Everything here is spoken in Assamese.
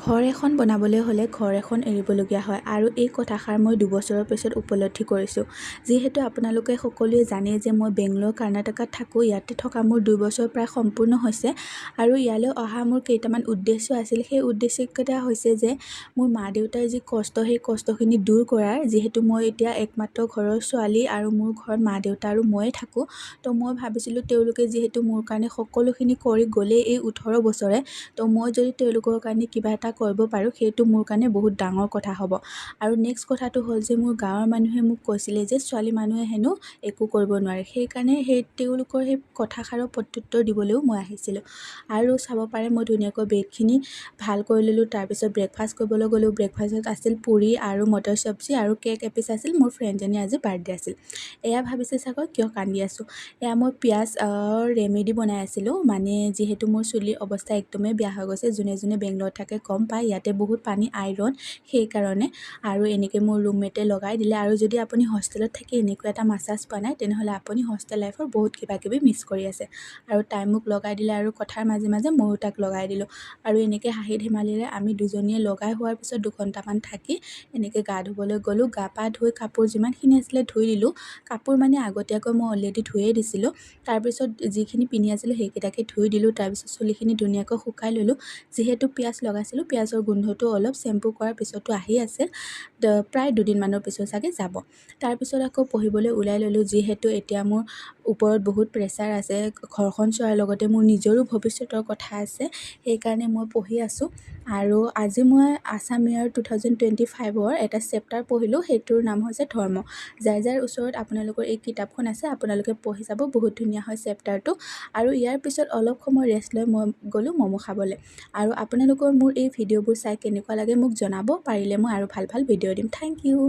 ঘৰ এখন বনাবলৈ হ'লে ঘৰ এখন এৰিবলগীয়া হয় আৰু এই কথাষাৰ মই 2 বছৰৰ পিছত উপলব্ধি কৰিছোঁ। যিহেতু আপোনালোকে সকলোৱে জানে যে মই বেংগলোৰ কৰ্ণাটকাত থাকোঁ। ইয়াতে থকা মোৰ 2 বছৰ প্ৰায় সম্পূৰ্ণ হৈছে আৰু ইয়ালৈ অহা মোৰ কেইটামান উদ্দেশ্য আছিল। সেই উদ্দেশ্যকেইটা হৈছে যে মোৰ মা দেউতাৰ যি কষ্ট সেই কষ্টখিনি দূৰ কৰাৰ। যিহেতু মই এতিয়া একমাত্ৰ ঘৰৰ ছোৱালী আৰু মোৰ ঘৰত মা দেউতা আৰু ময়ে থাকোঁ। তো মই ভাবিছিলোঁ তেওঁলোকে যিহেতু মোৰ কাৰণে সকলোখিনি কৰি গ'লেই এই 18 বছৰে, তো মই যদি তেওঁলোকৰ কাৰণে কিবা এটা কৰিব পাৰোঁ সেইটো মোৰ কাৰণে বহুত ডাঙৰ কথা হ'ব। আৰু নেক্সট কথাটো হ'ল যে মোৰ গাঁৱৰ মানুহে মোক কৈছিলে যে ছোৱালী মানুহে হেনো একো কৰিব নোৱাৰে। সেইকাৰণে তেওঁলোকৰ সেই কথাষাৰৰ প্ৰত্যুত্তৰ দিবলৈও মই আহিছিলোঁ। আৰু চাব পাৰে মই ধুনীয়াকৈ বেডখিনি ভাল কৰি ল'লোঁ। তাৰপিছত ব্ৰেকফাষ্ট কৰিবলৈ গ'লোঁ। ব্ৰেকফাষ্টত আছিল পুৰি আৰু মটৰ চব্জি আৰু কেক এপিচ আছিল। মোৰ ফ্ৰেণ্ডজনী আজি বাৰ্থডে আছিল। এয়া ভাবিছে চাগৈ কিয় কান্দি আছোঁ। এয়া মই পিঁয়াজ ৰেমেডি বনাই আছিলোঁ। মানে যিহেতু মোৰ চুলিৰ অৱস্থা একদমেই বেয়া হৈ গৈছে। যোনে যোনে বেংগলোৰত থাকে গম পায়, ইয়াতে বহুত পানী আইৰণ, সেইকাৰণে। আৰু এনেকৈ মোৰ ৰুমমেটে লগাই দিলে। আৰু যদি আপুনি হোষ্টেলত থাকি এনেকুৱা এটা মাছাজ পোৱা নাই তেনেহ'লে আপুনি হোষ্টেল লাইফৰ বহুত কিবা কিবি মিছ কৰি আছে। আৰু তাই মোক লগাই দিলে আৰু কথাৰ মাজে মাজে ময়ো তাক লগাই দিলোঁ। আৰু এনেকৈ হাঁহি ধেমালিৰে আমি দুজনীয়ে লগাই হোৱাৰ পিছত 2 ঘণ্টামান থাকি এনেকৈ গা ধুবলৈ গ'লোঁ। গা পা ধুই কাপোৰ যিমানখিনি আছিলে ধুই দিলোঁ। কাপোৰ মানে আগতীয়াকৈ মই অলৰেডি ধুয়ে দিছিলোঁ। তাৰপিছত যিখিনি পিন্ধি আছিলোঁ সেইকেইটাকে ধুই দিলোঁ। তাৰপিছত চুলিখিনি ধুনীয়াকৈ শুকাই ল'লোঁ। যিহেতু পিঁয়াজ লগাইছিলোঁ, পিঁয়াজৰ গোন্ধটো অলপ চেম্পু কৰাৰ পিছতো আহি আছে। প্ৰায় 2 দিনমানৰ পিছত চাগে যাব। তাৰপিছত আকৌ পঢ়িবলৈ ওলাই ল'লোঁ। যিহেতু এতিয়া মোৰ ওপৰত বহুত প্ৰেছাৰ আছে, ঘৰখন চোৱাৰ লগতে মোৰ নিজৰো ভৱিষ্যতৰ কথা আছে। সেইকাৰণে মই পঢ়ি আছোঁ। আৰু আজি মই আছাম ইয়াৰ 2025ৰ এটা চেপ্টাৰ পঢ়িলোঁ। সেইটোৰ নাম হৈছে ধৰ্ম। যাৰ যাৰ ওচৰত আপোনালোকৰ এই কিতাপখন আছে আপোনালোকে পঢ়ি চাব, বহুত ধুনীয়া হয় চেপ্টাৰটো। আৰু ইয়াৰ পিছত অলপ সময় ৰেষ্ট লৈ মই গ'লোঁ ম'ম' খাবলৈ। আৰু আপোনালোকৰ মোৰ এই ভিডিঅ'বোৰ চাই কেনেকুৱা লাগে মোক জনাব। পাৰিলে মই আৰু ভাল ভাল ভিডিঅ' দিম। Thank U.